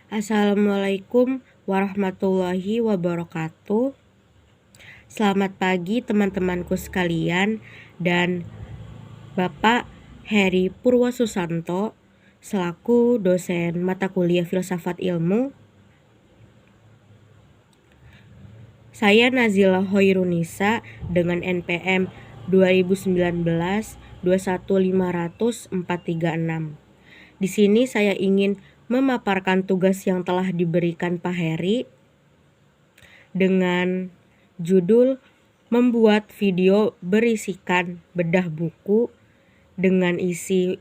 Assalamualaikum warahmatullahi wabarakatuh. Selamat pagi teman-temanku sekalian dan Bapak Heri Purwosusanto selaku dosen mata kuliah Filsafat Ilmu. Saya Nazila Hoirunisa dengan NPM 2019 21500 436. Di sini saya ingin memaparkan tugas yang telah diberikan Pak Heri dengan judul membuat video berisikan bedah buku dengan isi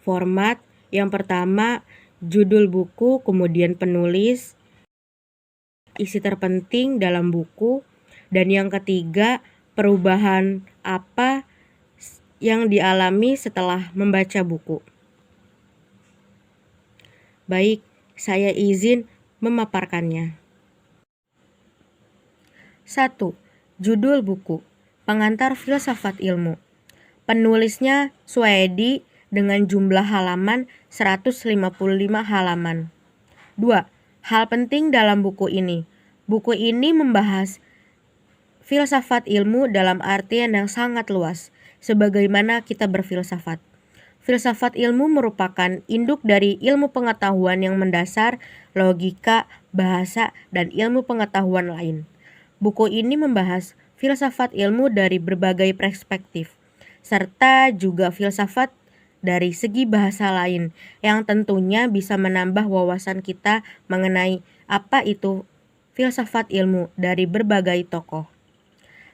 format yang pertama judul buku, kemudian penulis, isi terpenting dalam buku, dan yang ketiga perubahan apa yang dialami setelah membaca buku. Baik, saya izin memaparkannya. 1. Judul buku, Pengantar Filsafat Ilmu. Penulisnya Suedi dengan jumlah halaman 155 halaman. 2. Hal penting dalam buku ini. Buku ini membahas filsafat ilmu dalam artian yang sangat luas, sebagaimana kita berfilsafat. Filsafat ilmu merupakan induk dari ilmu pengetahuan yang mendasar, logika, bahasa, dan ilmu pengetahuan lain. Buku ini membahas filsafat ilmu dari berbagai perspektif, serta juga filsafat dari segi bahasa lain yang tentunya bisa menambah wawasan kita mengenai apa itu filsafat ilmu dari berbagai tokoh.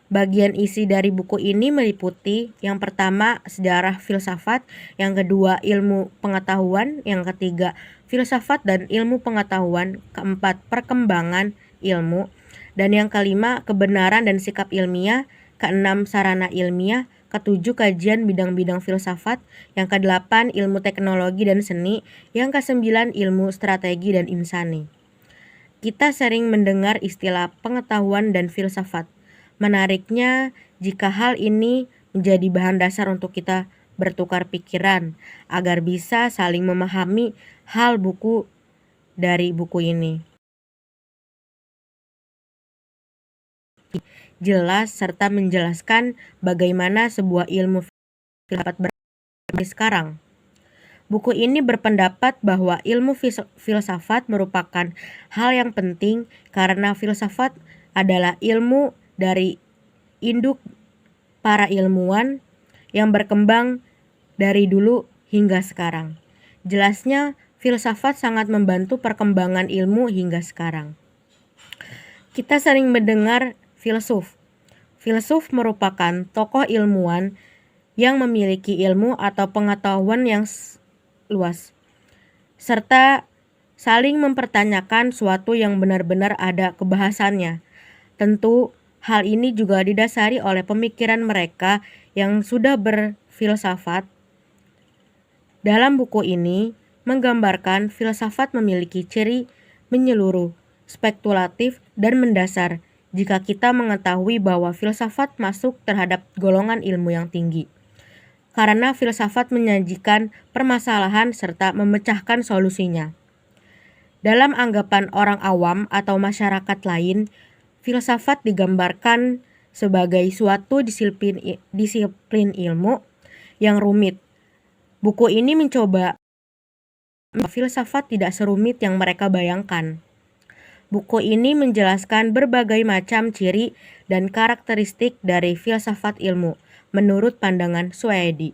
Bagian isi dari buku ini meliputi yang pertama sejarah filsafat, yang kedua ilmu pengetahuan, yang ketiga filsafat dan ilmu pengetahuan, keempat perkembangan ilmu, dan yang kelima kebenaran dan sikap ilmiah, keenam sarana ilmiah, ketujuh kajian bidang-bidang filsafat, yang kedelapan ilmu teknologi dan seni, yang kesembilan ilmu strategi dan insani. Kita sering mendengar istilah pengetahuan dan filsafat. Menariknya, jika hal ini menjadi bahan dasar untuk kita bertukar pikiran agar bisa saling memahami hal buku dari buku ini. Jelas serta menjelaskan bagaimana sebuah ilmu filsafat berkembang sekarang. Buku ini berpendapat bahwa ilmu filsafat merupakan hal yang penting karena filsafat adalah ilmu dari induk para ilmuwan yang berkembang dari dulu hingga sekarang. Jelasnya, filsafat sangat membantu perkembangan ilmu hingga sekarang. Kita sering mendengar filsuf. Filsuf merupakan tokoh ilmuwan yang memiliki ilmu atau pengetahuan yang luas, serta saling mempertanyakan suatu yang benar-benar ada kebahasannya. Tentu, hal ini juga didasari oleh pemikiran mereka yang sudah berfilsafat. Dalam buku ini, menggambarkan filsafat memiliki ciri menyeluruh, spekulatif, dan mendasar jika kita mengetahui bahwa filsafat masuk terhadap golongan ilmu yang tinggi. Karena filsafat menyajikan permasalahan serta memecahkan solusinya. Dalam anggapan orang awam atau masyarakat lain, filsafat digambarkan sebagai suatu disiplin ilmu yang rumit. Buku ini mencoba filsafat tidak serumit yang mereka bayangkan. Buku ini menjelaskan berbagai macam ciri dan karakteristik dari filsafat ilmu menurut pandangan Suedi.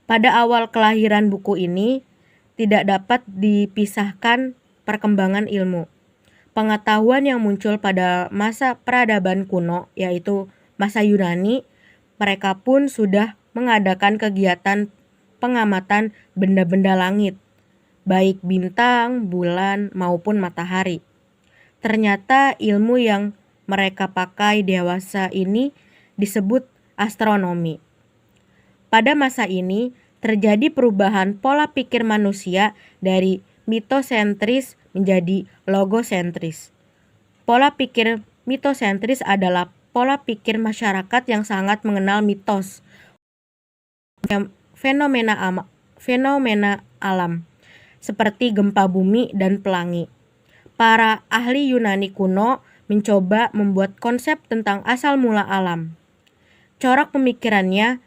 Pada awal kelahiran buku ini, tidak dapat dipisahkan perkembangan ilmu. Pengetahuan yang muncul pada masa peradaban kuno, yaitu masa Yunani, mereka pun sudah mengadakan kegiatan pengamatan benda-benda langit, baik bintang, bulan, maupun matahari. Ternyata ilmu yang mereka pakai dewasa ini disebut astronomi. Pada masa ini, terjadi perubahan pola pikir manusia dari mitosentris menjadi logosentris. Pola pikir mitosentris adalah pola pikir masyarakat yang sangat mengenal mitos, fenomena alam, seperti gempa bumi dan pelangi. Para ahli Yunani kuno mencoba membuat konsep tentang asal mula alam. Corak pemikirannya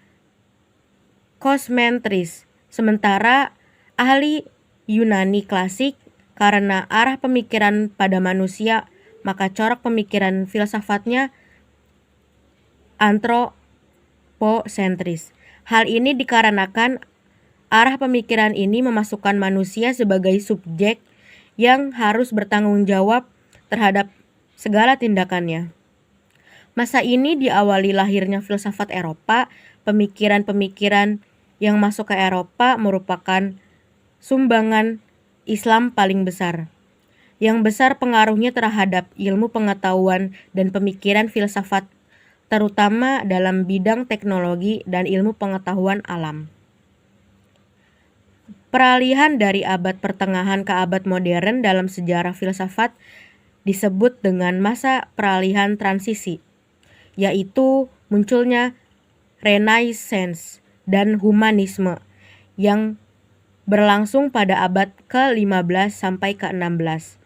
kosmentris, sementara ahli Yunani klasik karena arah pemikiran pada manusia, maka corak pemikiran filsafatnya antroposentris. Hal ini dikarenakan arah pemikiran ini memasukkan manusia sebagai subjek yang harus bertanggung jawab terhadap segala tindakannya. Masa ini diawali lahirnya filsafat Eropa. Pemikiran-pemikiran yang masuk ke Eropa merupakan sumbangan Islam paling besar. Yang besar pengaruhnya terhadap ilmu pengetahuan dan pemikiran filsafat, terutama dalam bidang teknologi dan ilmu pengetahuan alam. Peralihan dari abad pertengahan ke abad modern dalam sejarah filsafat disebut dengan masa peralihan transisi, yaitu munculnya Renaissance dan humanisme yang berlangsung pada abad ke-15 sampai ke-16.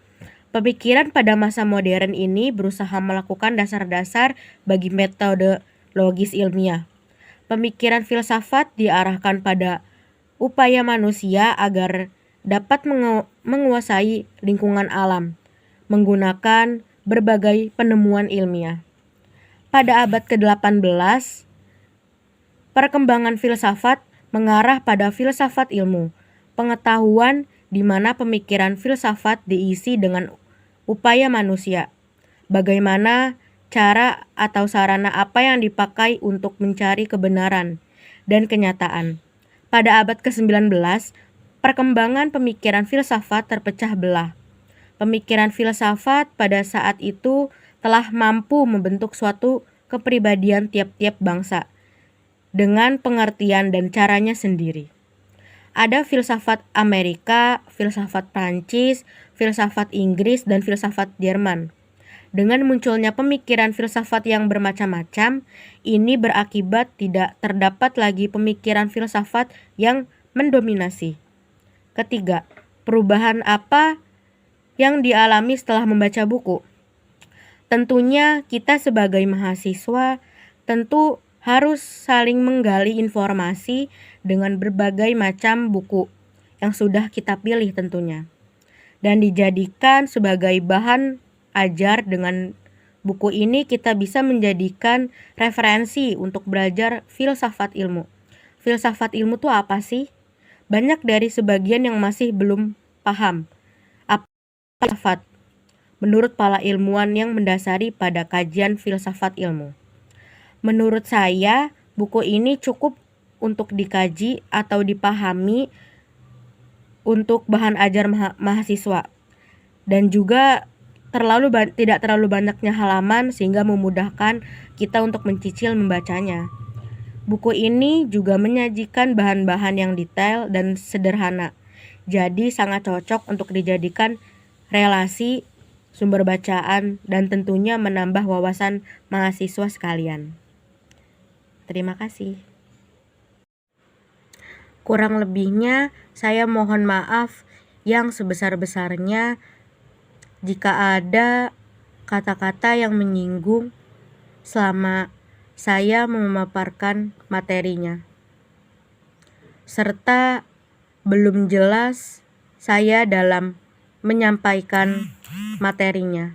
Pemikiran pada masa modern ini berusaha melakukan dasar-dasar bagi metode logis ilmiah. Pemikiran filsafat diarahkan pada upaya manusia agar dapat menguasai lingkungan alam menggunakan berbagai penemuan ilmiah. Pada abad ke-18, perkembangan filsafat mengarah pada filsafat ilmu, pengetahuan di mana pemikiran filsafat diisi dengan upaya manusia. Bagaimana cara atau sarana apa yang dipakai untuk mencari kebenaran dan kenyataan. Pada abad ke-19, perkembangan pemikiran filsafat terpecah belah. Pemikiran filsafat pada saat itu telah mampu membentuk suatu kepribadian tiap-tiap bangsa dengan pengertian dan caranya sendiri. Ada filsafat Amerika, filsafat Prancis, filsafat Inggris, dan filsafat Jerman. Dengan munculnya pemikiran filsafat yang bermacam-macam, ini berakibat tidak terdapat lagi pemikiran filsafat yang mendominasi. Ketiga, perubahan apa yang dialami setelah membaca buku? Tentunya kita sebagai mahasiswa tentu harus saling menggali informasi dengan berbagai macam buku yang sudah kita pilih tentunya, dan dijadikan sebagai bahan ajar. Dengan buku ini kita bisa menjadikan referensi untuk belajar filsafat ilmu. Filsafat ilmu itu apa sih? Banyak dari sebagian yang masih belum paham apa filsafat menurut para ilmuwan yang mendasari pada kajian filsafat ilmu. Menurut saya, buku ini cukup untuk dikaji atau dipahami untuk bahan ajar mahasiswa, dan juga tidak terlalu banyaknya halaman sehingga memudahkan kita untuk mencicil membacanya. Buku ini juga menyajikan bahan-bahan yang detail dan sederhana, jadi sangat cocok untuk dijadikan relasi sumber bacaan dan tentunya menambah wawasan mahasiswa sekalian. Terima kasih. Kurang lebihnya saya mohon maaf yang sebesar-besarnya jika ada kata-kata yang menyinggung selama saya memaparkan materinya, serta belum jelas saya dalam menyampaikan materinya.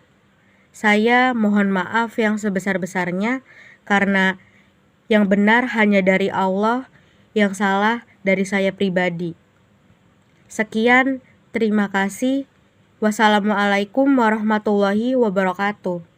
Saya mohon maaf yang sebesar-besarnya karena yang benar hanya dari Allah, yang salah dari saya pribadi. Sekian, terima kasih. Wassalamualaikum warahmatullahi wabarakatuh.